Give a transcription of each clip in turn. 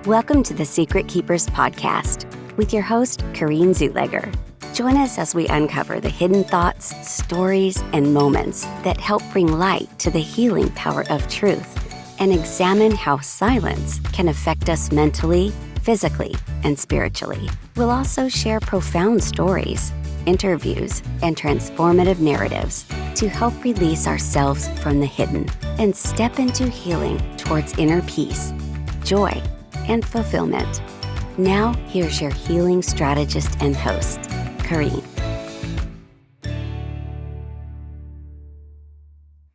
Welcome to the Secret Keepers Podcast with your host, Corrine Zutleger. Join us as we uncover the hidden thoughts, stories, and moments that help bring light to the healing power of truth and examine how silence can affect us mentally, physically, and spiritually. We'll also share profound stories, interviews, and transformative narratives to help release ourselves from the hidden and step into healing towards inner peace, joy, and fulfillment. Now, here's your healing strategist and host, Corrine.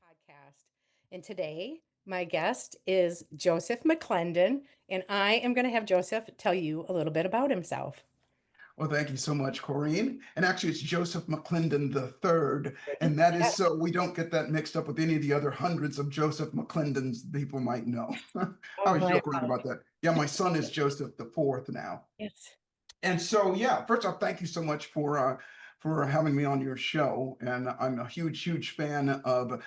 Podcast. And today, my guest is Joseph McClendon, and I am going to have Joseph tell you a little bit about himself. Well, thank you so much, Corrine. And actually, it's Joseph McClendon III. And that is so we don't get that mixed up with any of the other hundreds of Joseph McClendons people might know. I was joking around about that. Yeah, my son is Joseph IV now. Yes. And so, yeah, first off, thank you so much for having me on your show. And I'm a huge fan of,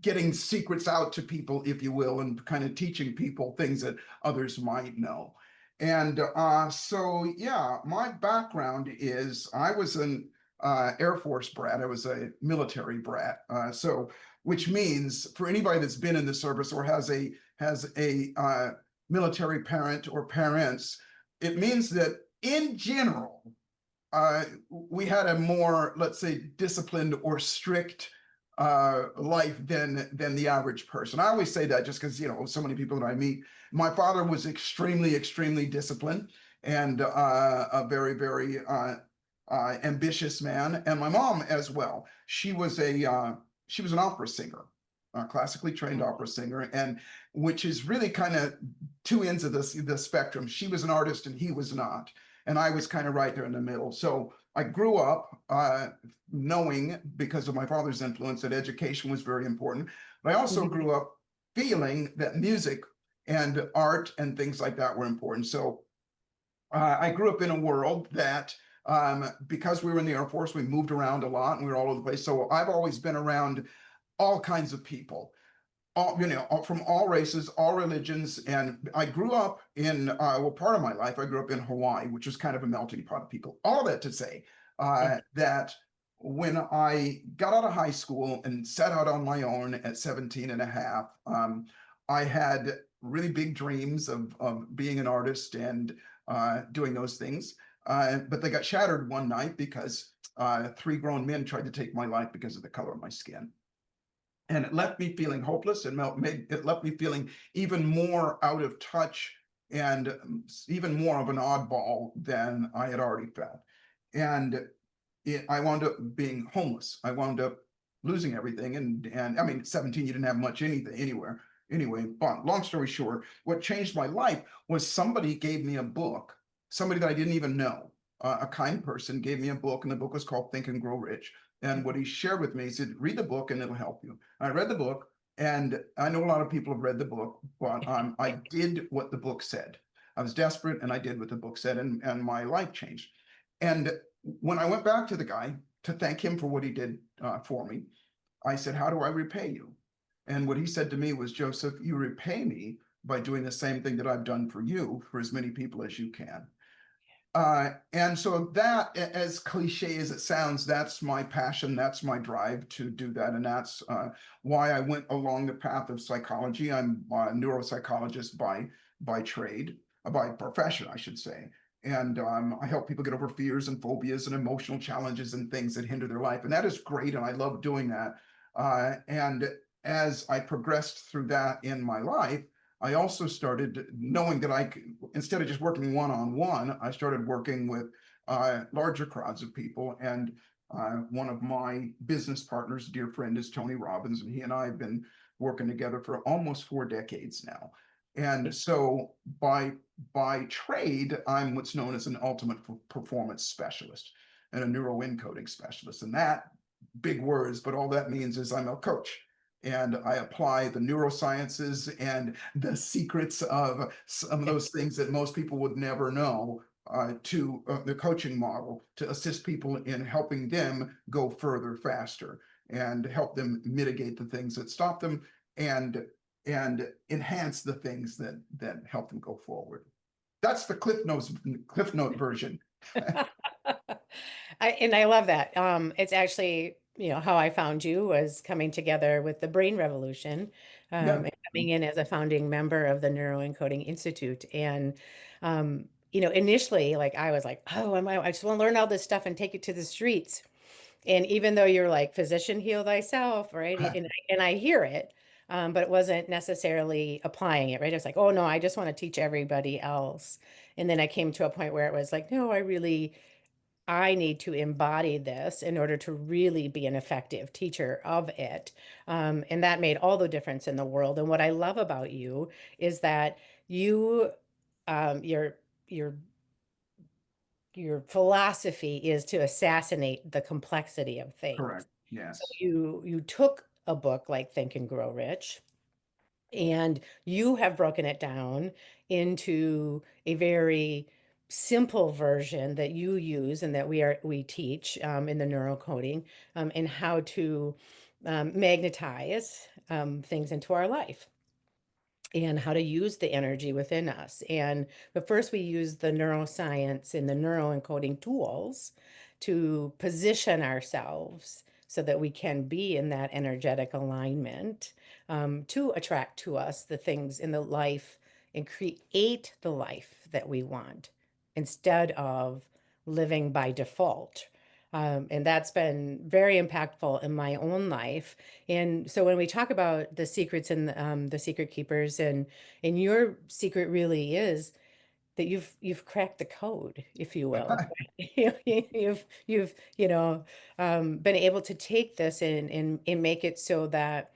getting secrets out to people, if you will, and kind of teaching people things that others might know. And so, yeah, my background is I was an Air Force brat. I was a military brat. Which means for anybody that's been in the service or has a military parent or parents, it means that in general, we had a more, let's say, disciplined or strict life than the average person. I always say that just because, so many people that I meet. My father was extremely disciplined and a very ambitious man, and my mom as well. She was an opera singer, a classically trained opera singer, and which is really kind of two ends of the spectrum. She was an artist and he was not, and I was kind of right there in the middle. So I grew up knowing, because of my father's influence, that education was very important. But I also grew up feeling that music and art and things like that were important. So I grew up in a world that, because we were in the Air Force, we moved around a lot and we were all over the place. So I've always been around all kinds of people, from all races, all religions. And I grew up in, part of my life, I grew up in Hawaii, which was kind of a melting pot of people. All that to say that when I got out of high school and set out on my own at 17 and a half, I had really big dreams of being an artist and doing those things. But they got shattered one night because 3 grown men tried to take my life because of the color of my skin. And it left me feeling hopeless, and it left me feeling even more out of touch and even more of an oddball than I had already felt. And I wound up being homeless. I wound up losing everything. And I mean, 17, you didn't have much anything anywhere. Anyway, but long story short, what changed my life was somebody gave me a book, somebody that I didn't even know, a kind person gave me a book, and the book was called Think and Grow Rich. And what he shared with me, he said, read the book and it'll help you. I read the book, and I know a lot of people have read the book, but I did what the book said. I was desperate and I did what the book said, and my life changed. And when I went back to the guy to thank him for what he did for me, I said, how do I repay you? And what he said to me was, Joseph, you repay me by doing the same thing that I've done for you for as many people as you can. And so that, as cliche as it sounds, that's my passion, that's my drive to do that. And that's why I went along the path of psychology. I'm a neuropsychologist by trade, by profession, I should say. And I help people get over fears and phobias and emotional challenges and things that hinder their life. And that is great. And I love doing that. And as I progressed through that in my life, I also started knowing that instead of just working one-on-one, I started working with larger crowds of people. And one of my business partners, dear friend, is Tony Robbins, and he and I have been working together for almost 4 decades now. And so by trade, I'm what's known as an ultimate performance specialist and a neuroencoding specialist. And that, big words, but all that means is I'm a coach. And I apply the neurosciences and the secrets of some of those things that most people would never know to the coaching model to assist people in helping them go further faster and help them mitigate the things that stop them and and enhance the things that help them go forward. That's the Cliff Note version. I love that. It's actually, how I found you was coming together with the Brain Revolution, Yeah. and coming in as a founding member of the Neuroencoding Institute. And, initially, like I was like, oh, I just want to learn all this stuff and take it to the streets. And even though you're like, physician, heal thyself, right? And I hear it, but it wasn't necessarily applying it, right? It's like, oh no, I just want to teach everybody else. And then I came to a point where it was like, no, I need to embody this in order to really be an effective teacher of it. And that made all the difference in the world. And what I love about you is that you, your, your your philosophy is to assassinate the complexity of things. Correct. So Yes. you took a book like Think and Grow Rich, and you have broken it down into a very simple version that you use and that we teach in the neurocoding, and how to magnetize things into our life and how to use the energy within us. But first we use the neuroscience and the neuroencoding tools to position ourselves so that we can be in that energetic alignment, to attract to us the things in the life and create the life that we want instead of living by default. And that's been very impactful in my own life. And so when we talk about the secrets and the secret keepers, and your secret really is that you've cracked the code, if you will. You've been able to take this and make it so that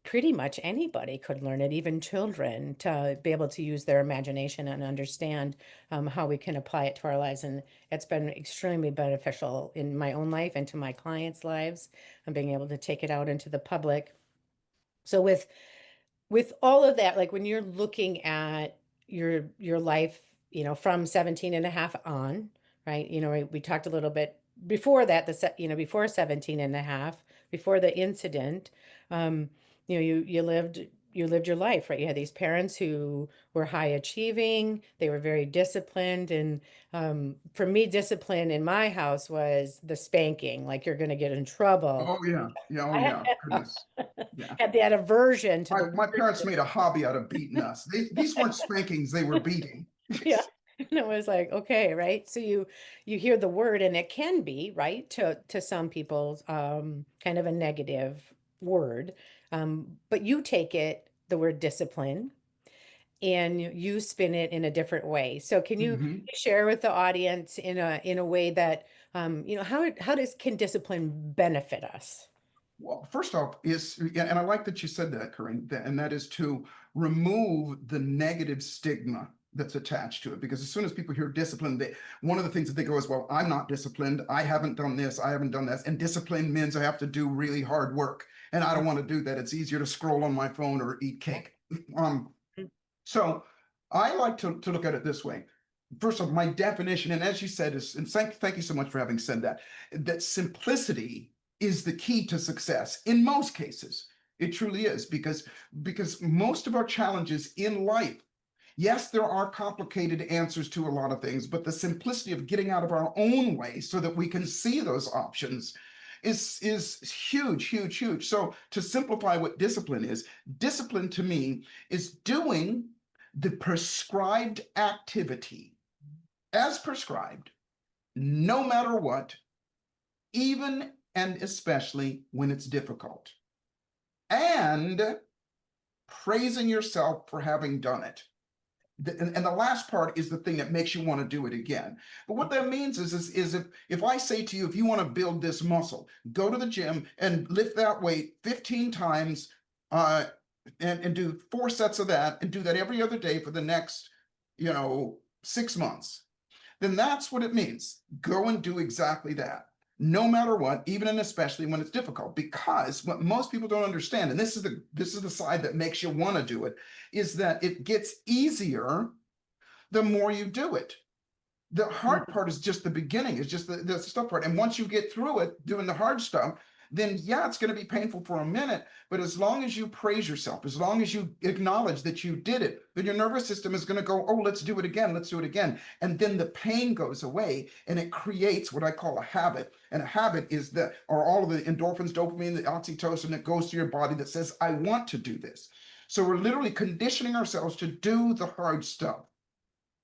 pretty much anybody could learn it, even children, to be able to use their imagination and understand how we can apply it to our lives. And it's been extremely beneficial in my own life and to my clients' lives, and being able to take it out into the public. So with all of that, like when you're looking at your life, from 17 and a half on, right? We talked a little bit before that, before 17 and a half, before the incident, um, you lived your life, right? You had these parents who were high achieving, they were very disciplined. And for me, discipline in my house was the spanking, like you're going to get in trouble. Oh yeah. Yeah. Oh I yeah. Goodness. Yeah. had that aversion to the My word. parents made a hobby out of beating us. These weren't spankings, they were beating. Yeah. And it was like, okay, right. So you hear the word, and it can be, right, to some people's kind of a negative word. But you take it, the word discipline, and you spin it in a different way. So can you Mhm. share with the audience in a way that how does can discipline benefit us? Well, first off, yeah, and I like that you said that, Corinne, and that is to remove the negative stigma that's attached to it. Because as soon as people hear discipline, one of the things that they go is, well, I'm not disciplined. I haven't done this. I haven't done this. And discipline means I have to do really hard work. And I don't want to do that. It's easier to scroll on my phone or eat cake. So I like to look at it this way. First of all, my definition, and as you said, and thank you so much for having said that, that simplicity is the key to success in most cases. It truly is, because most of our challenges in life, yes, there are complicated answers to a lot of things, but the simplicity of getting out of our own way so that we can see those options is huge, huge, huge. So to simplify what discipline to me is doing the prescribed activity as prescribed, no matter what, even and especially when it's difficult, and praising yourself for having done it. And the last part is the thing that makes you want to do it again. But what that means is if I say to you, if you want to build this muscle, go to the gym and lift that weight 15 times, and do 4 sets of that, and do that every other day for the next 6 months, then that's what it means. Go and do exactly that, no matter what, even and especially when it's difficult. Because what most people don't understand, and this is the side that makes you want to do it, is that it gets easier the more you do it. The hard part is just the beginning, it's just the stuff part. And once you get through it, doing the hard stuff, then yeah, it's going to be painful for a minute. But as long as you praise yourself, as long as you acknowledge that you did it, then your nervous system is going to go, oh, let's do it again. Let's do it again. And then the pain goes away and it creates what I call a habit. And a habit is that, or all of the endorphins, dopamine, the oxytocin that goes to your body that says, I want to do this. So we're literally conditioning ourselves to do the hard stuff.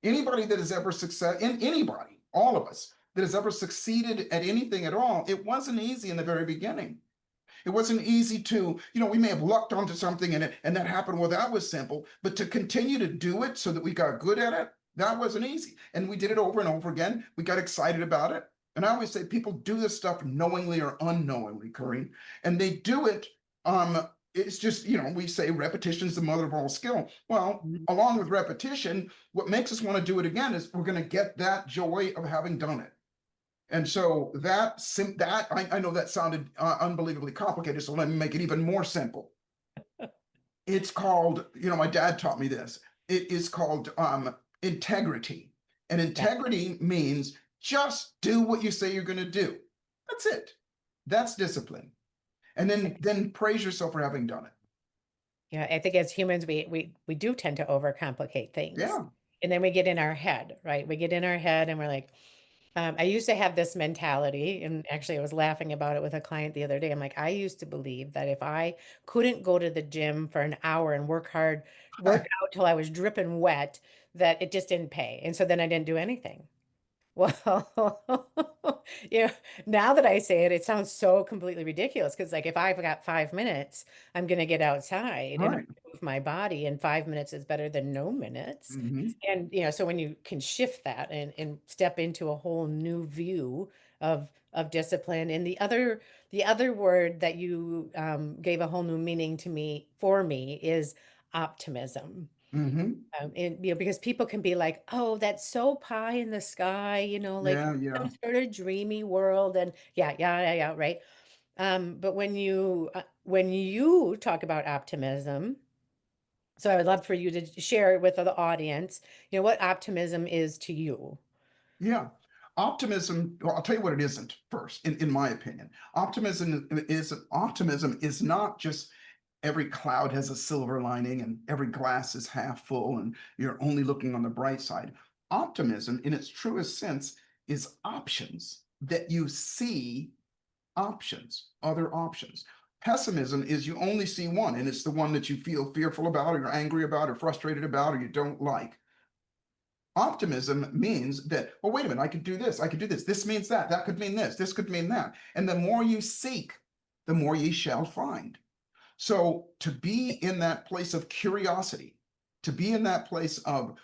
Anybody that has ever anybody, all of us that has ever succeeded at anything at all, it wasn't easy in the very beginning. It wasn't easy to, we may have lucked onto something and that happened. Well, that was simple, but to continue to do it so that we got good at it, that wasn't easy. And we did it over and over again. We got excited about it. And I always say people do this stuff knowingly or unknowingly, Corinne, and they do it. It's just, we say repetition is the mother of all skill. Well, along with repetition, what makes us want to do it again is we're going to get that joy of having done it. And so I know that sounded unbelievably complicated, so let me make it even more simple. It's called, my dad taught me this. It is called integrity. And integrity means just do what you say you're going to do. That's it. That's discipline. And then praise yourself for having done it. Yeah, I think as humans, we do tend to overcomplicate things. Yeah. And then we get in our head, right? We get in our head and we're like, I used to have this mentality, and actually I was laughing about it with a client the other day. I'm like, I used to believe that if I couldn't go to the gym for an hour and work out till I was dripping wet, that it just didn't pay. And so then I didn't do anything. Well, now that I say it, it sounds so completely ridiculous because, like, if I've got 5 minutes, I'm going to get outside and Right. move my body, and 5 minutes is better than no minutes. Mm-hmm. And, so when you can shift that and step into a whole new view of discipline, and the other word that you gave a whole new meaning to me for me is optimism. Mm-hmm. And because people can be like, oh, that's so pie in the sky, like Yeah. some sort of dreamy world, and yeah, right. But when you talk about optimism, so I would love for you to share with the audience, what optimism is to you. Yeah. Optimism, well, I'll tell you what it isn't first, in my opinion. Optimism is not just every cloud has a silver lining and every glass is half full and you're only looking on the bright side. Optimism, in its truest sense, is options that you see other options. Pessimism is you only see one, and it's the one that you feel fearful about, or you're angry about, or frustrated about, or you don't like. Optimism means that, well, wait a minute, I could do this, I could do this. This means that, that could mean this could mean that. And the more you seek, the more ye shall find. So to be in that place of curiosity, to be in that place of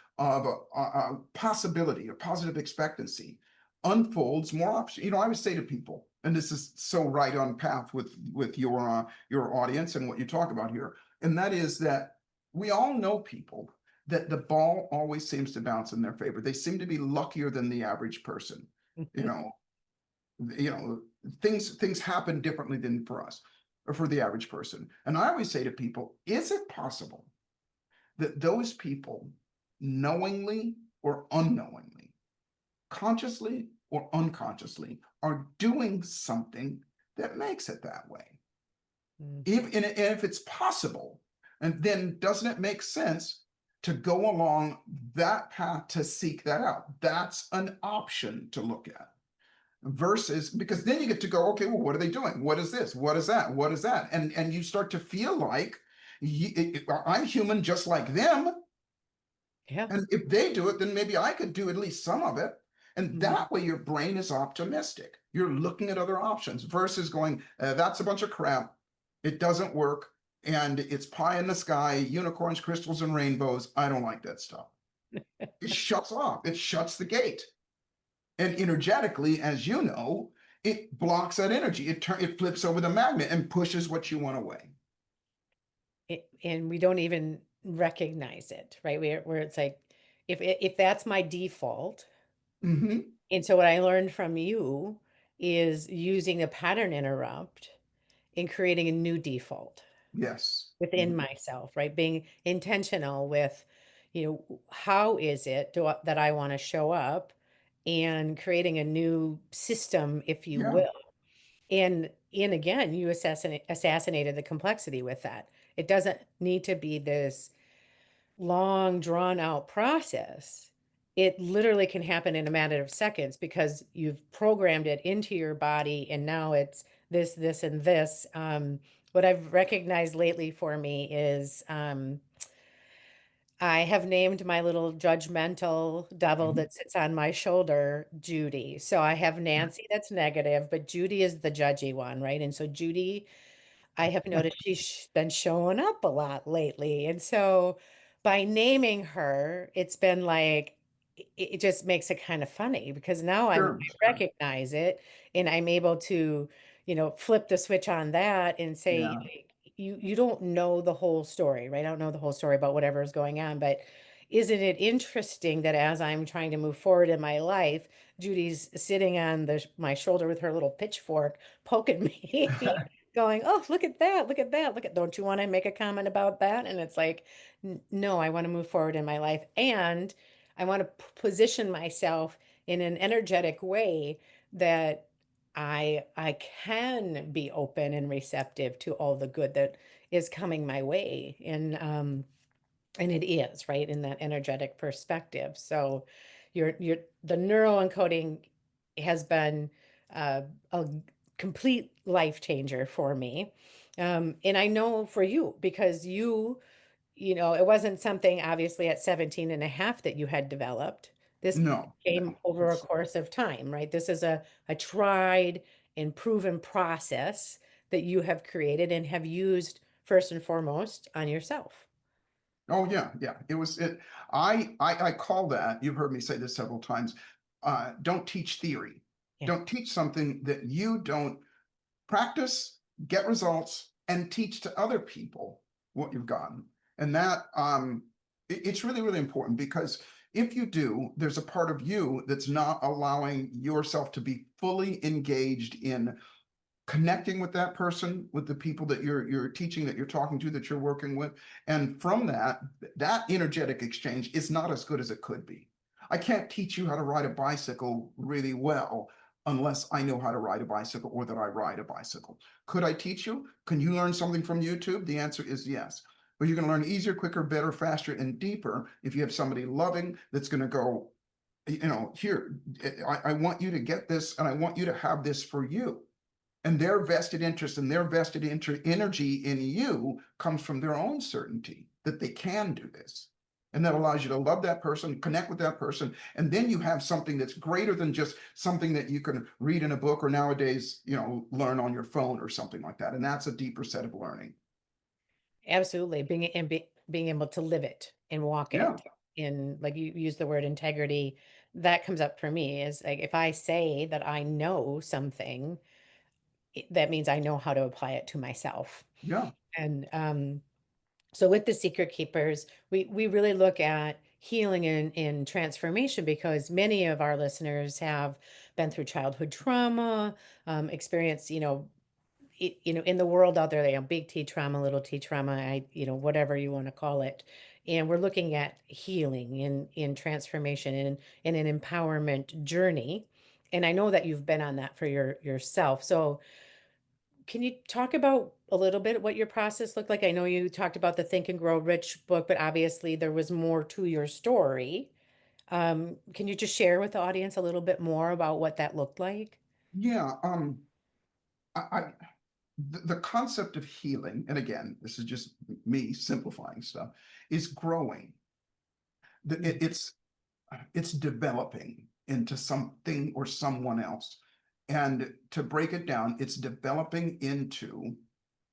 possibility or positive expectancy, unfolds more options. I would say to people, and this is so right on path with your audience and what you talk about here, and that is that we all know people that the ball always seems to bounce in their favor. They seem to be luckier than the average person. you know, things happen differently than for us or for the average person. And I always say to people, is it possible that those people knowingly or unknowingly, consciously or unconsciously, are doing something that makes it that way? If it's possible, and then doesn't it make sense to go along that path to seek that out? That's an option to look at. Versus, because then you get to go, okay, well, what are they doing? What is this? What is that? What is that? And you start to feel like I'm human just like them. Yeah. And if they do it, then maybe I could do at least some of it. And Mhm. that way your brain is optimistic. You're looking at other options versus going, that's a bunch of crap. It doesn't work. And it's pie in the sky, unicorns, crystals, and rainbows. I don't like that stuff. It shuts off. It shuts the gate. And energetically, as you know, it blocks that energy. It flips over the magnet and pushes what you want away. And we don't even recognize it, right? Where it's like, if that's my default. Mm-hmm. And so what I learned from you is using a pattern interrupt in creating a new default Yes. within myself, right? Being intentional with, how is it that I want to show up, and creating a new system, if you Yeah. will. And, and again, you assassinated the complexity with that. It doesn't need to be this long, drawn out process. It literally can happen in a matter of seconds because you've programmed it into your body, and now it's this, and this. What I've recognized lately for me is I have named my little judgmental devil Mhm. that sits on my shoulder Judy. So I have Nancy that's negative, but Judy is the judgy one, right? And so Judy, I have noticed she's been showing up a lot lately. And so by naming her, it's been like, it just makes it kind of funny because now I Sure, sure. recognize it and I'm able to, flip the switch on that and say, Yeah. like, you don't know the whole story, right? I don't know the whole story about whatever is going on, but isn't it interesting that as I'm trying to move forward in my life, Judy's sitting on my shoulder with her little pitchfork poking me going, "Oh, look at that. Look at that. Look at, don't you want to make a comment about that?" And it's like, No, I want to move forward in my life. And I want to position myself in an energetic way that I can be open and receptive to all the good that is coming my way. And it is, right, in that energetic perspective. So your the neuroencoding has been a complete life changer for me. And I know for you, because it wasn't something obviously at 17 and a half that you had developed. This No, came no. over a course of time, right? This is a tried and proven process that you have created and have used first and foremost on yourself. Oh yeah, yeah. It was it. I call that. You've heard me say this several times. Don't teach theory. Yeah. Don't teach something that you don't practice, get results, and teach to other people what you've gotten. And that it's really, really important because if you do, there's a part of you that's not allowing yourself to be fully engaged in connecting with that person, with the people that you're teaching, that you're talking to, that you're working with. And from that energetic exchange is not as good as it could be. I can't teach you how to ride a bicycle really well unless I know how to ride a bicycle or that I ride a bicycle. Could I teach you? Can you learn something from YouTube? The answer is yes. But you're going to learn easier, quicker, better, faster, and deeper if you have somebody loving that's going to go, here, I want you to get this and I want you to have this for you. And their vested interest and their vested energy in you comes from their own certainty that they can do this. And that allows you to love that person, connect with that person, and then you have something that's greater than just something that you can read in a book or nowadays, learn on your phone or something like that. And that's a deeper set of learning. Absolutely. Being able to live it and walk Yeah, it in, like you use the word integrity, that comes up for me is like if I say that I know something, that means I know how to apply it to myself. yeah, And so with the Secret Keepers, we really look at healing and transformation because many of our listeners have been through childhood trauma, experienced, in the world out there, they have big T trauma, little T trauma, whatever you want to call it. And we're looking at healing in transformation and in an empowerment journey. And I know that you've been on that for yourself. So can you talk about a little bit what your process looked like? I know you talked about the Think and Grow Rich book, but obviously there was more to your story. Can you just share with the audience a little bit more about what that looked like? yeah. I the concept of healing, and again, this is just me simplifying stuff, is growing. Mm. It's developing into something or someone else. And to break it down, it's developing into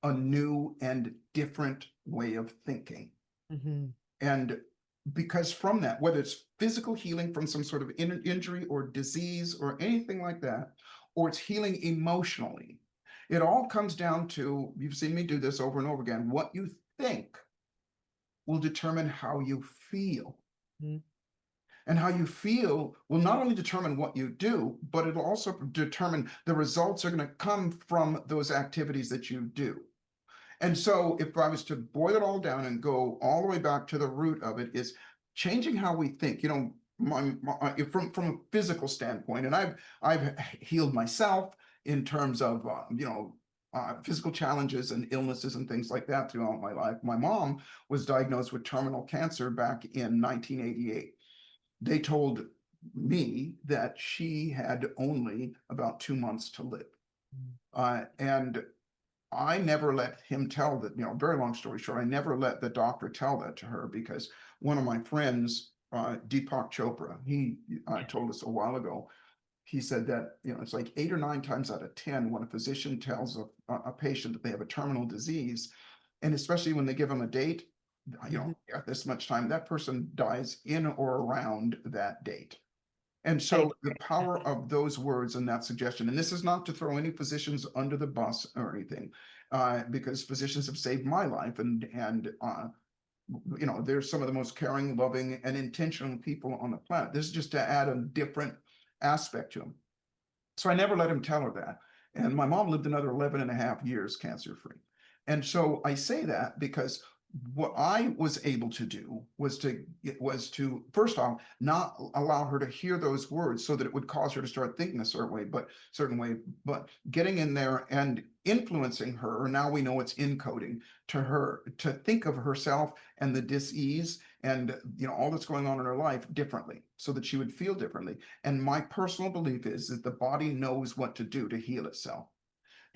a new and different way of thinking. Mhm. And because from that, whether it's physical healing from some sort of injury or disease or anything like that, or it's healing emotionally, it all comes down to, you've seen me do this over and over again, what you think will determine how you feel. Mhm. And how you feel will not only determine what you do, but it'll also determine the results are going to come from those activities that you do. And so if I was to boil it all down and go all the way back to the root of it is changing how we think, from a physical standpoint. And I've healed myself in terms of, physical challenges and illnesses and things like that throughout my life. My mom was diagnosed with terminal cancer back in 1988. They told me that she had only about 2 months to live. And I never let him tell that, very long story short, I never let the doctor tell that to her, because one of my friends, Deepak Chopra, he told us a while ago, he said that, it's like 8 or 9 times out of 10 when a physician tells a patient that they have a terminal disease, and especially when they give them a date, at this much time, that person dies in or around that date. And so the power of those words and that suggestion, and this is not to throw any physicians under the bus or anything, because physicians have saved my life, and they're some of the most caring, loving, and intentional people on the planet. This is just to add a different aspect to them. So I never let him tell her that. And my mom lived another 11 and a half years cancer-free. And so I say that because what I was able to do was to first off not allow her to hear those words so that it would cause her to start thinking a certain way, but getting in there and influencing her. Now we know it's encoding to her to think of herself and the dis-ease and all that's going on in her life differently, so that she would feel differently. And my personal belief is that the body knows what to do to heal itself.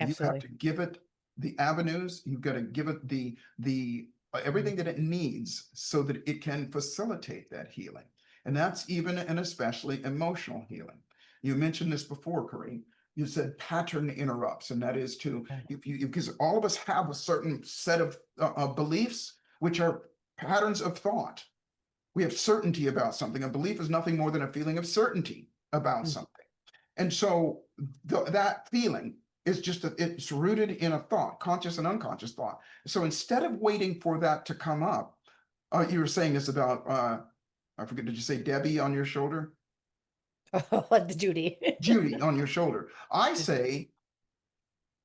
Absolutely. You have to give it the avenues. You've got to give it the everything that it needs so that it can facilitate that healing. And that's even and especially emotional healing. You mentioned this before, Corrine. You said pattern interrupts, and that is because all of us have a certain set of beliefs, which are patterns of thought. We have certainty about something. A belief is nothing more than a feeling of certainty about something. And so that feeling is it's rooted in a thought, conscious and unconscious thought. So instead of waiting for that to come up, you were saying this about, I forget, did you say Debbie on your shoulder? The Judy. Judy on your shoulder. I say,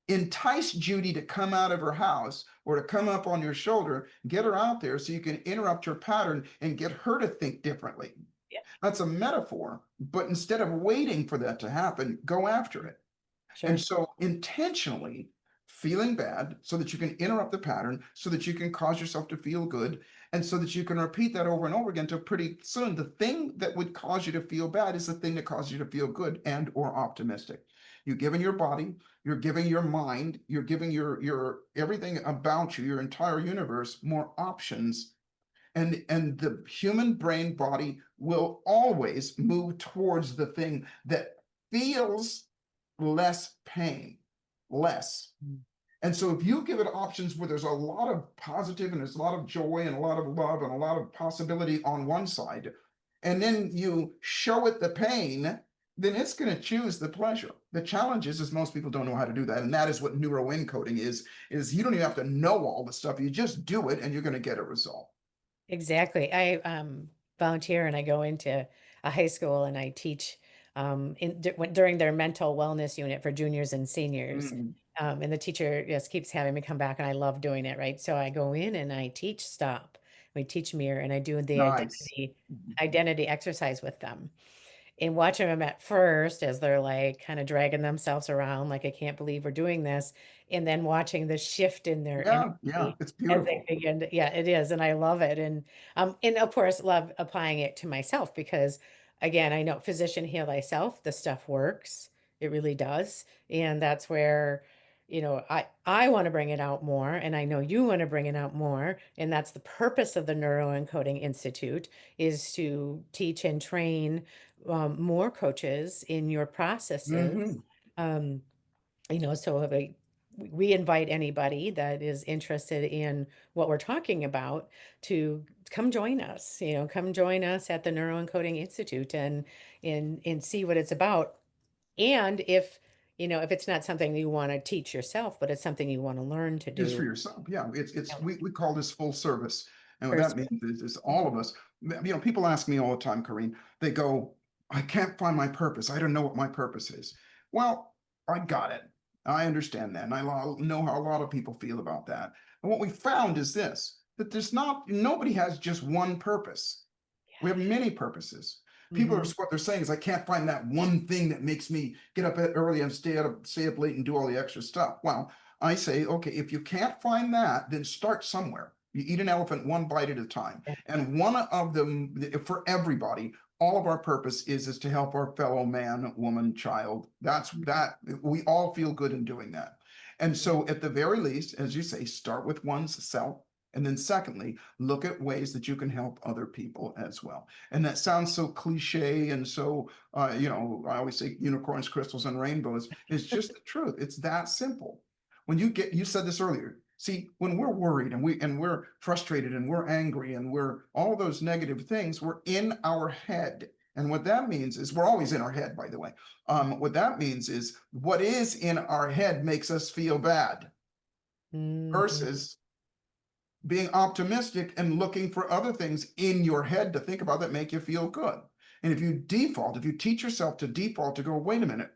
entice Judy to come out of her house or to come up on your shoulder, get her out there so you can interrupt her pattern and get her to think differently. Yeah. That's a metaphor, but instead of waiting for that to happen, go after it. Sure. And so intentionally feeling bad so that you can interrupt the pattern, so that you can cause yourself to feel good, and so that you can repeat that over and over again until pretty soon the thing that would cause you to feel bad is the thing that causes you to feel good and or optimistic. You're giving your body, you're giving your mind, you're giving your everything about you, your entire universe, more options. And the human brain body will always move towards the thing that feels less pain, less. And so if you give it options where there's a lot of positive and there's a lot of joy and a lot of love and a lot of possibility on one side, and then you show it the pain, then it's going to choose the pleasure. The challenge is most people don't know how to do that. And that is what neuroencoding is you don't even have to know all the stuff. You just do it and you're going to get a result. Exactly. I volunteer and I go into a high school and I teach during their mental wellness unit for juniors and seniors. And the teacher just keeps having me come back, and I love doing it, right? So I go in and I teach stop. We teach mirror, and I do the Nice. identity exercise with them. And watching them at first as they're like kind of dragging themselves around, like, I can't believe we're doing this. And then watching the shift in their Yeah, energy it's as beautiful. they begin to, yeah, it is. And I love it. And of course, love applying it to myself because, again, I know physician heal thyself, the stuff works. It really does. And that's where, I want to bring it out more. And I know you want to bring it out more. And that's the purpose of the Neuroencoding Institute, is to teach and train more coaches in your processes. So we invite anybody that is interested in what we're talking about to come join us, come join us at the Neuroencoding Institute and see what it's about. And if it's not something you want to teach yourself, but it's something you want to learn to Just for do. yourself. Yeah, we call this full service. And what First, that means is all of us, people ask me all the time, Corrine, they go, I can't find my purpose. I don't know what my purpose is. Well, I got it. I understand that. And I know how a lot of people feel about that. And what we found is this, that nobody has just one purpose. We have many purposes. People are, what they're saying is, I can't find that one thing that makes me get up early and stay up late and do all the extra stuff. Well, I say, okay, if you can't find that, then start somewhere. You eat an elephant one bite at a time. Yeah. And one of them, for everybody, all of our purpose is to help our fellow man, woman, child. That's that we all feel good in doing that. And so at the very least, as you say, start with one's self. And then secondly, look at ways that you can help other people as well. And that sounds so cliche and so, I always say unicorns, crystals, and rainbows. It's just the truth. It's that simple. When you said this earlier, see, when we're worried and we're frustrated and we're angry and we're all those negative things, we're in our head. And what that means is we're always in our head, by the way. What that means is what is in our head makes us feel bad Mhm. versus being optimistic and looking for other things in your head to think about that make you feel good. And if you teach yourself to default to go, wait a minute,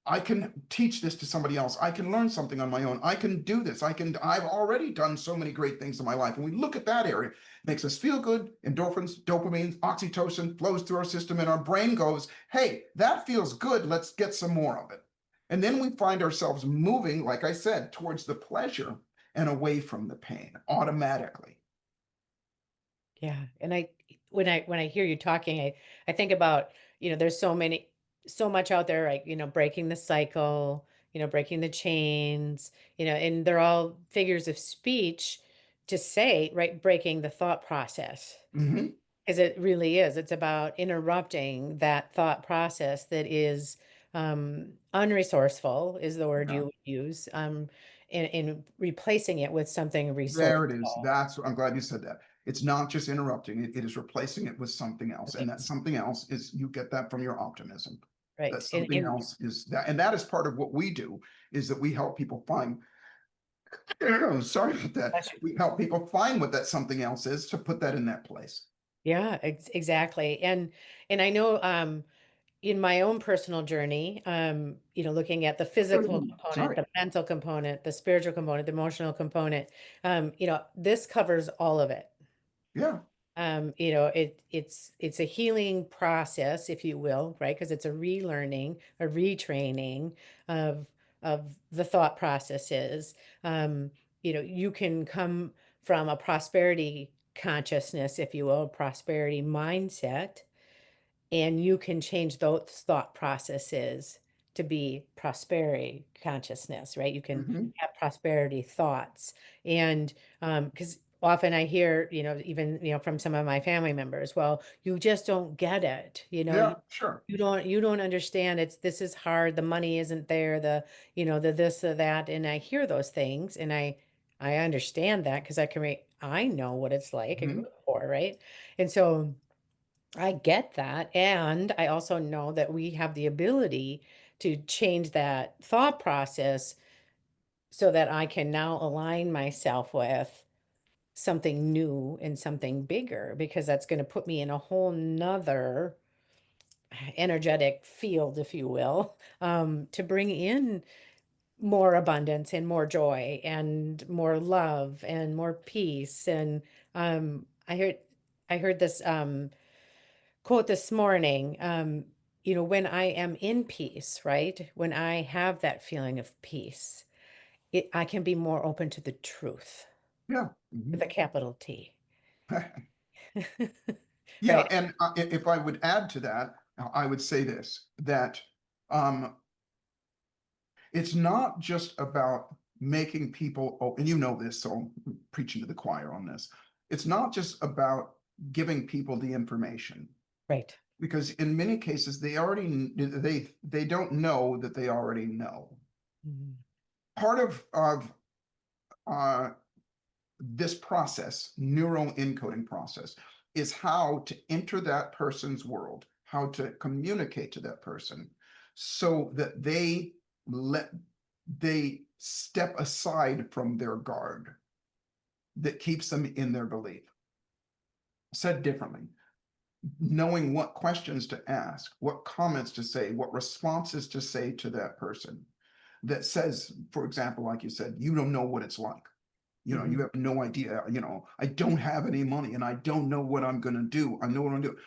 I can teach this to somebody else. I can learn something on my own. I can do this. I've already done so many great things in my life. And we look at that area, it makes us feel good. Endorphins, dopamine, oxytocin flows through our system and our brain goes, hey, that feels good. Let's get some more of it. And then we find ourselves moving, like I said, towards the pleasure and away from the pain automatically. Yeah. And when I hear you talking, I think about, there's so much out there, like, breaking the cycle, breaking the chains, and they're all figures of speech to say, right, breaking the thought process. Mm-hmm. Because it really is. It's about interrupting that thought process that is unresourceful, is the word Yeah. you would use, and replacing it with something There it is. resourceful. I'm glad you said that. It's not just interrupting it, it is replacing it with something else. And that something else is you get that from your optimism. That Right. something else is that, and that is part of what we do, is that we help people find, sorry about that. We help people find what that something else is to put that in that place. Yeah, exactly. And I know in my own personal journey, looking at the physical component, Sorry. the mental component, the spiritual component, the emotional component, this covers all of it. Yeah. It's a healing process, if you will, right? Because it's a relearning, a retraining of the thought processes. You can come from a prosperity consciousness, if you will, a prosperity mindset, and you can change those thought processes to be prosperity consciousness, right? You can Mm-hmm. have prosperity thoughts. And because often I hear, even, from some of my family members, well, you just don't get it. Yeah, sure. You don't understand. This is hard. The money isn't there, the this, or that. And I hear those things and I understand that because I know what it's like. I grew Mm-hmm. up poor, right? And so I get that. And I also know that we have the ability to change that thought process so that I can now align myself with something new and something bigger, because that's going to put me in a whole nother energetic field, if you will, to bring in more abundance and more joy and more love and more peace. And I heard this quote this morning. When I am in peace, right? When I have that feeling of peace, I can be more open to the truth Yeah. with a capital T. Mm-hmm. Yeah, Right. and if I would add to that, I would say this, that um, it's not just about making people, oh, and you know this, so I'm preaching to the choir on this. It's not just about giving people the information, Right. because in many cases they don't know that they already know. Mhm. Part of uh, this process, neuroencoding process, is how to enter that person's world, how to communicate to that person so that they step aside from their guard that keeps them in their belief. Said differently, knowing what questions to ask, what comments to say, what responses to say to that person that says, for example, like you said, you don't know what it's like. You Mhm. have no idea, I don't have any money and I don't know what I'm going to do. I know what I'm doing.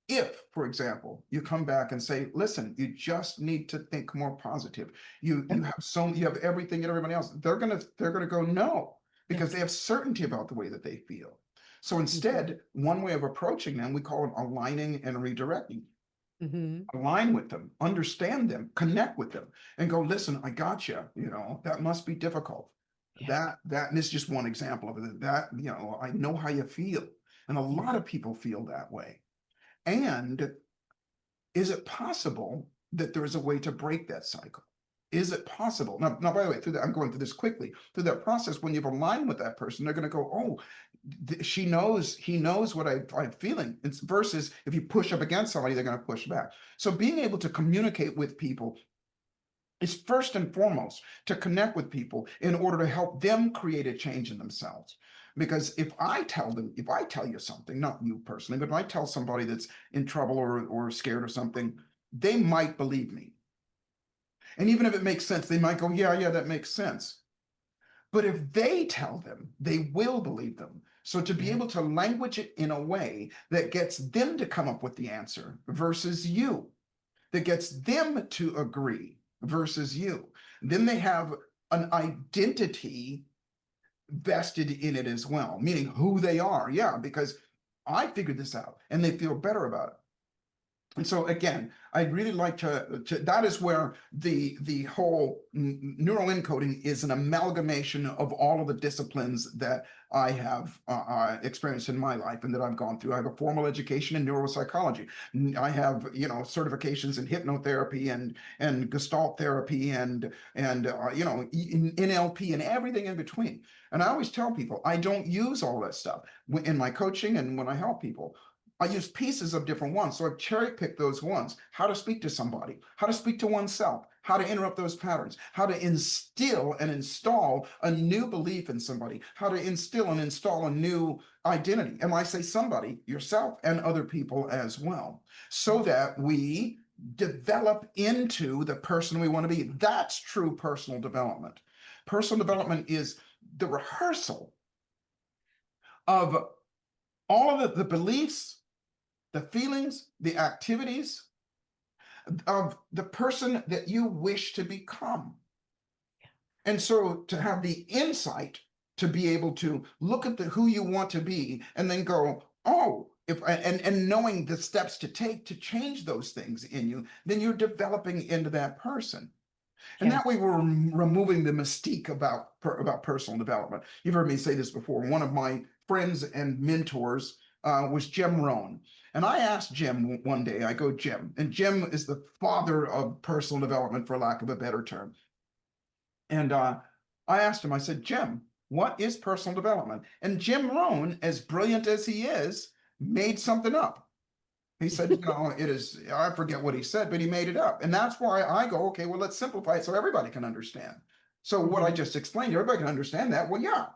If, for example, you come back and say, listen, you just need to think more positive. You have everything and everybody else. They're gonna go no, Yeah. because they have certainty about the way that they feel. So Mhm. instead, one way of approaching them, we call it aligning and redirecting. Mhm. Align with them, understand them, connect with them, and go, listen, I got you. That must be difficult. Yeah. And this is just one example of it. I know how you feel. And a lot of people feel that way. And is it possible that there is a way to break that cycle? Is it possible? Now, by the way, I'm going through this quickly. Through that process, when you've aligned with that person, they're going to go, oh, she knows, he knows what I'm feeling. It's versus if you push up against somebody, they're going to push back. So being able to communicate with people is first and foremost to connect with people in order to help them create a change in themselves. Because if I tell you something, not you personally, but if I tell somebody that's in trouble or scared or something, they might believe me. And even if it makes sense, they might go, yeah, that makes sense. But if they tell them, they will believe them. So to be Yeah. able to language it in a way that gets them to come up with the answer versus you, that gets them to agree versus you, then they have an identity vested in it as well, meaning who they are. Yeah, because I figured this out and they feel better about it. And so again, I'd really like to that is where the whole neuroencoding is an amalgamation of all of the disciplines that I have experienced in my life and that I've gone through. I have a formal education in neuropsychology. I have, certifications in hypnotherapy and Gestalt therapy and NLP and everything in between. And I always tell people I don't use all that stuff in my coaching and when I help people. I use pieces of different ones. So I've cherry picked those ones, how to speak to somebody, how to speak to oneself, how to interrupt those patterns, how to instill and install a new belief in somebody, how to instill and install a new identity. And I say somebody, yourself and other people as well, so that we develop into the person we want to be. That's true personal development. Personal development is the rehearsal of all of the beliefs, the feelings, the activities of the person that you wish to become. And so to have the insight to be able to look at who you want to be and then go, oh, and knowing the steps to take to change those things in you, then you're developing into that person. And Yeah. that way we're removing the mystique about personal development. You've heard me say this before. One of my friends and mentors was Jim Rohn. And I asked Jim one day, I go, Jim, and Jim is the father of personal development, for lack of a better term. And I asked him, I said, Jim, what is personal development? And Jim Rohn, as brilliant as he is, made something up. He said, it is, I forget what he said, but he made it up. And that's why I go, okay, well, let's simplify it so everybody can understand. So what I just explained, everybody can understand that. Well, yeah,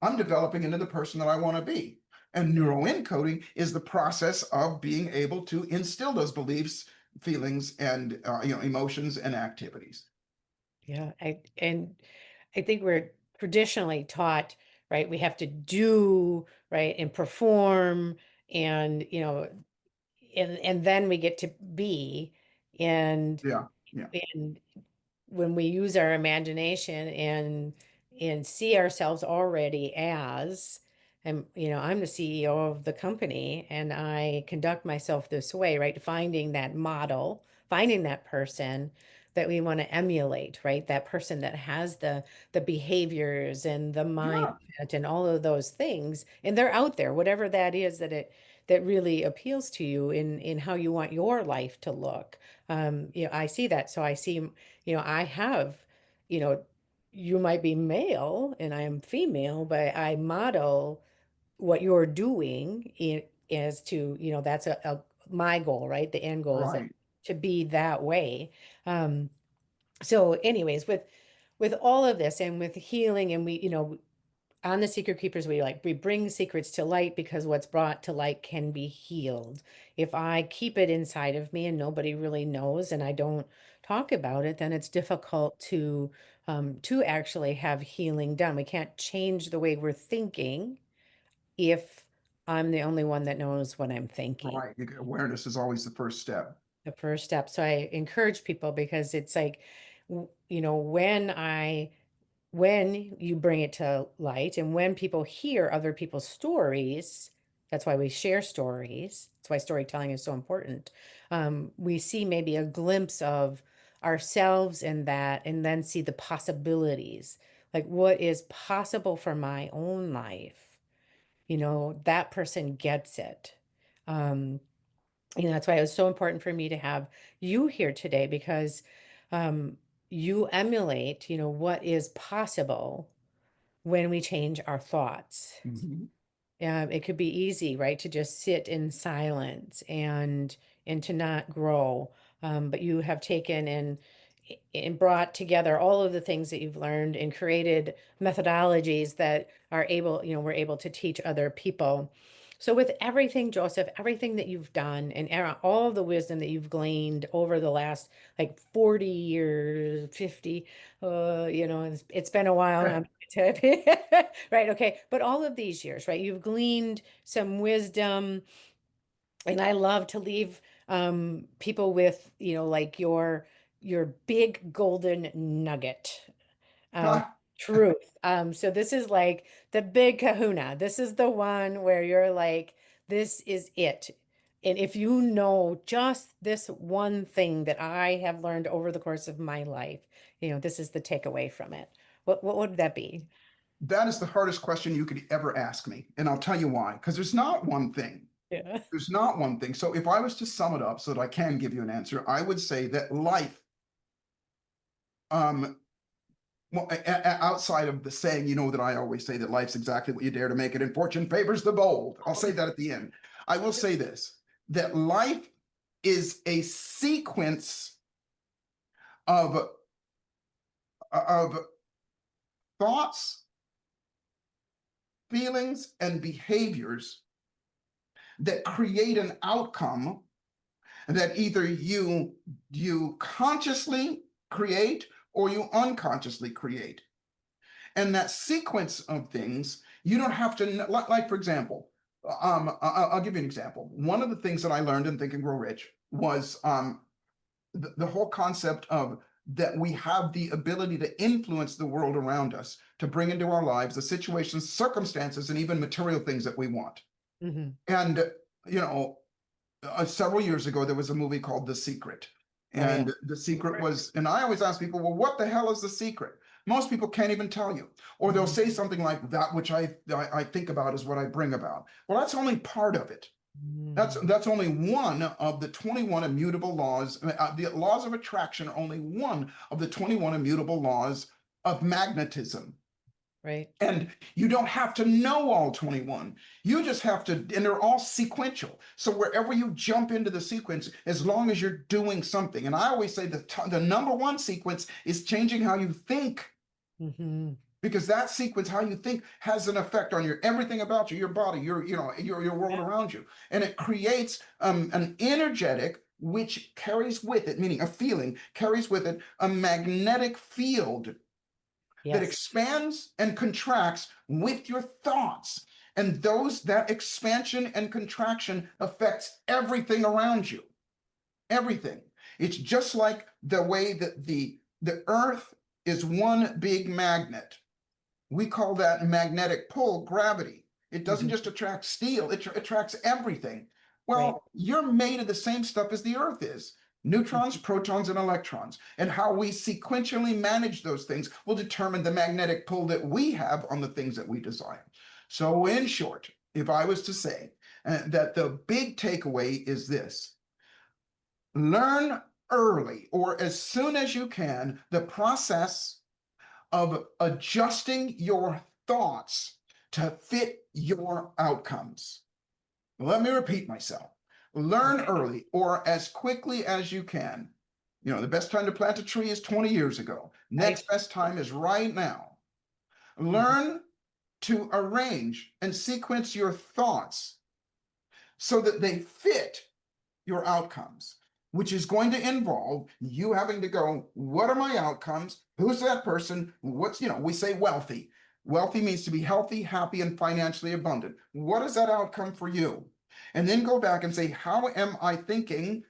I'm developing into the person that I want to be. And neuroencoding is the process of being able to instill those beliefs, feelings, and emotions and activities. Yeah. I think we're traditionally taught, right? We have to do, right, and perform, and and then we get to be, and Yeah, yeah, and when we use our imagination and see ourselves already as, and I'm the CEO of the company and I conduct myself this way, right? Finding that model, finding that person that we want to emulate, right? That person that has the behaviors and the yeah, mindset and all of those things, and they're out there, whatever that is that really appeals to you in how you want your life to look. I see that. So I see, I have, you know, you might be male and I am female, but I model what you're doing as to, that's my goal, right? The end goal is that right. to be that way. So anyways, with all of this and with healing, and we, on the Secret Keepers, we bring secrets to light because what's brought to light can be healed. If I keep it inside of me and nobody really knows and I don't talk about it, then it's difficult to actually have healing done. We can't change the way we're thinking if I'm the only one that knows what I'm thinking. Right. Awareness is always the first step. The first step. So I encourage people, because it's like, when you bring it to light and when people hear other people's stories, that's why we share stories. That's why storytelling is so important. We see maybe a glimpse of ourselves in that, and then see the possibilities, like what is possible for my own life. That person gets it. Um, that's why it was so important for me to have you here today, because um, you emulate, what is possible when we change our thoughts. Mhm. It could be easy, right, to just sit in silence and to not grow. But you have taken and brought together all of the things that you've learned and created methodologies that we're able to teach other people. So with everything, Joseph, everything that you've done and all the wisdom that you've gleaned over the last like 40 years, 50, it's been a while. Right. Okay. But all of these years, right, you've gleaned some wisdom, and I love to leave people with, like your big golden nugget of Ah, truth. So this is like the big kahuna. This is the one where you're like, this is it. And if you know just this one thing that I have learned over the course of my life, this is the takeaway from it. What would that be? that is the hardest question you could ever ask me. And I'll tell you why. Because there's not one thing. Yeah. There's not one thing. So if I was to sum it up so that I can give you an answer, I would say that life, um, well, outside of the saying, that I always say that life's exactly what you dare to make it, and fortune favors the bold. I'll say that at the end. I will say this, that life is a sequence of of thoughts, feelings, and behaviors that create an outcome that either you consciously create or you unconsciously create. And that sequence of things, you don't have to, like for example, I'll give you an example. One of the things that I learned in Think and Grow Rich was the whole concept of that we have the ability to influence the world around us, to bring into our lives the situations, circumstances, and even material things that we want. Hmm. And, you know, several years ago, there was a movie called The Secret. Oh, yeah. And The Secret was, and I always ask people, well, what the hell is The Secret? Most people can't even tell you. Or they'll say something like, that which I think about is what I bring about. Well, that's only part of it. That's only one of the 21 immutable laws. The laws of attraction are only one of the 21 immutable laws of magnetism. Right. And you don't have to know all 21. You just have to, and they're all sequential. So wherever you jump into the sequence, as long as you're doing something. And I always say the number one sequence is changing how you think. Hmm. Because that sequence, how you think, has an effect on everything about you, your body, your world around you. And it creates an energetic, which carries with it, meaning a feeling, carries with it a magnetic field that Yes. expands and contracts with your thoughts. And that expansion and contraction affects everything around you. Everything. It's just like the way that the earth is one big magnet. We call that magnetic pull gravity. It doesn't Hmm. just attract steel, it attracts everything. Right. Well, you're made of the same stuff as the earth is. Neutrons, protons, and electrons. And how we sequentially manage those things will determine the magnetic pull that we have on the things that we desire. So, in short, if I was to say that the big takeaway is this: learn early or as soon as you can the process of adjusting your thoughts to fit your outcomes. Let me repeat myself. Learn Okay. early or as quickly as you can. The best time to plant a tree is 20 years ago. Right. Next best time is right now. Mhm. Learn to arrange and sequence your thoughts so that they fit your outcomes, which is going to involve you having to go, what are my outcomes? Who's that person? We say wealthy. Wealthy means to be healthy, happy, and financially abundant. What is that outcome for you? And then go back and say, how am I thinking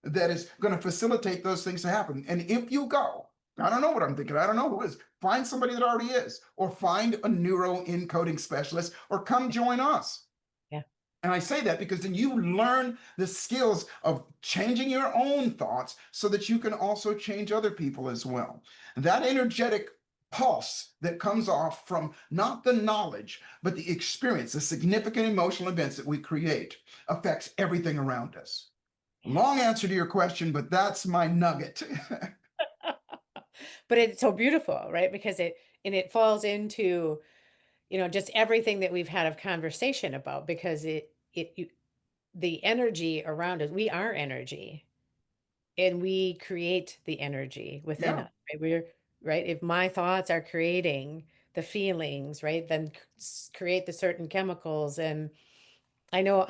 that is going to facilitate those things to happen? And if you go, I don't know what I'm thinking, I don't know who is, find somebody that already is, or find a neuroencoding specialist, or come join us. Yeah. And I say that because then you learn the skills of changing your own thoughts so that you can also change other people as well. That energetic pulse that comes off from not the knowledge, but the experience, the significant emotional events that we create affects everything around us. Long answer to your question, but that's my nugget. But it's so beautiful, right? Because it falls into, just everything that we've had of conversation about, because the energy around us, we are energy, and we create the energy within Yeah, us, right? Right. If my thoughts are creating the feelings, right, then create the certain chemicals. And I know,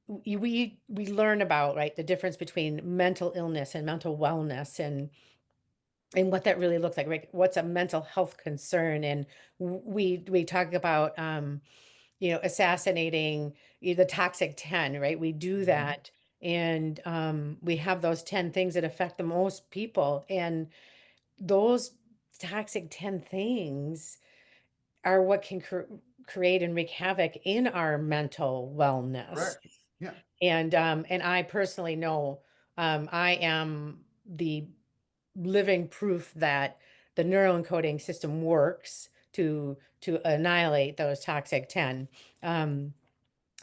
we learn about, right, the difference between mental illness and mental wellness, and what that really looks like, right? What's a mental health concern? And we talk about, assassinating the toxic 10, right? We do that. And we have those 10 things that affect the most people. And those toxic 10 things are what can create and wreak havoc in our mental wellness. correct. Yeah, And I personally know, I am the living proof that the neuroencoding system works to annihilate those toxic 10. Um,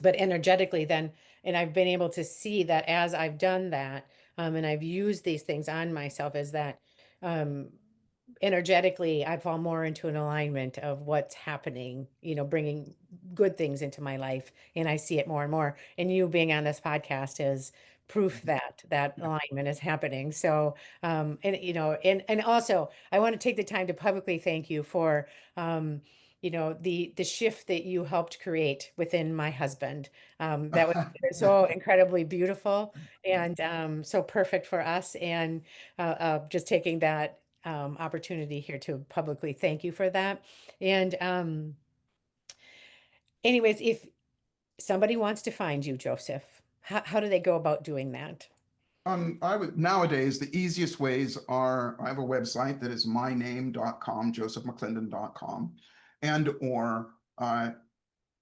but energetically then, and I've been able to see that as I've done that, and I've used these things on myself, is that, um, energetically I fall more into an alignment of what's happening, bringing good things into my life, and I see it more and more. And you being on this podcast is proof that that yeah. alignment is happening. So, and also I want to take the time to publicly thank you for, the shift that you helped create within my husband. That was so incredibly beautiful, and so perfect for us. And just taking that opportunity here to publicly thank you for that. And anyways, if somebody wants to find you, Joseph, how do they go about doing that? I would nowadays, the easiest ways are, I have a website that is myname.com, josephmcclendon.com, and or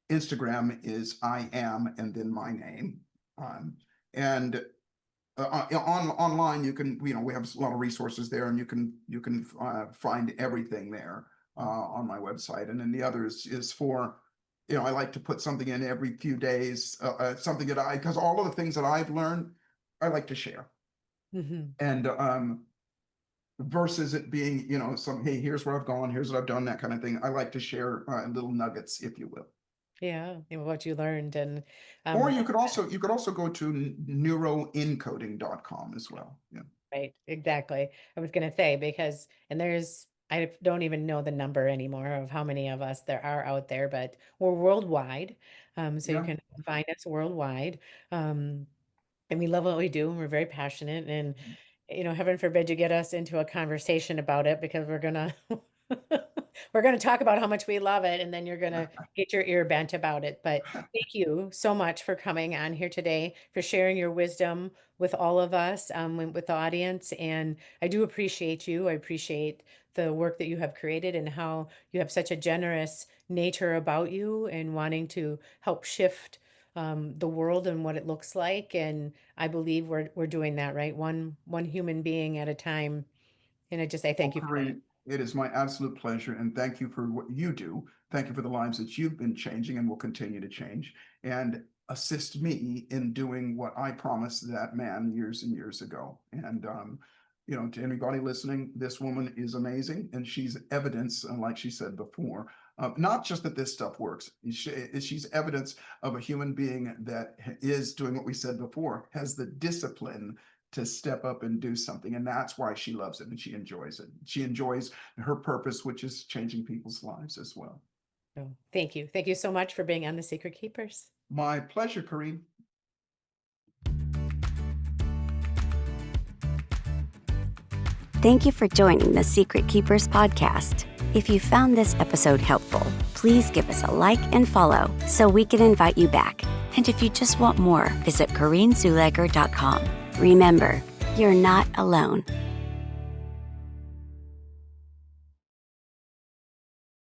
Instagram is I am and then my name. And online you can, we have a lot of resources there, and you can find everything there on my website. And then the other is for, I like to put something in every few days, something that because all of the things that I've learned, I like to share. Hmm. And versus it being, some, hey, here's where I've gone, here's what I've done, that kind of thing. I like to share little nuggets, if you will. Yeah, and what you learned. And Or um, you could also go to neuroencoding.com as well. Yeah. right, exactly. I was going to say, because, and I don't even know the number anymore of how many of us there are out there, but we're worldwide. So you Yeah. can find us worldwide. Um, and we love what we do, and we're very passionate. And, heaven forbid you get us into a conversation about it, because we're gonna we're gonna talk about how much we love it, and then you're gonna get your ear bent about it. But thank you so much for coming on here today, for sharing your wisdom with all of us, with the audience. And I do appreciate you. I appreciate the work that you have created, and how you have such a generous nature about you, and wanting to help shift the world and what it looks like. And I believe we're doing that, right? One human being at a time. And I Well, thank you for that. Corinne, it is my absolute pleasure, and thank you for what you do. Thank you for the lives that you've been changing and will continue to change, and assist me in doing what I promised that man years and years ago. And to anybody listening, this woman is amazing, and she's evidence, like she said before, not just that this stuff works. She's evidence of a human being that is doing what we said before, has the discipline to step up and do something. And that's why she loves it and she enjoys it. She enjoys her purpose, which is changing people's lives as well. So thank you. Thank you so much for being on the Secret Keepers. My pleasure, Kareem. Thank you for joining the Secret Keepers Podcast. If you found this episode helpful, please give us a like and follow so we can invite you back. And if you just want more, visit CorrineZuleger.com. Remember, you're not alone.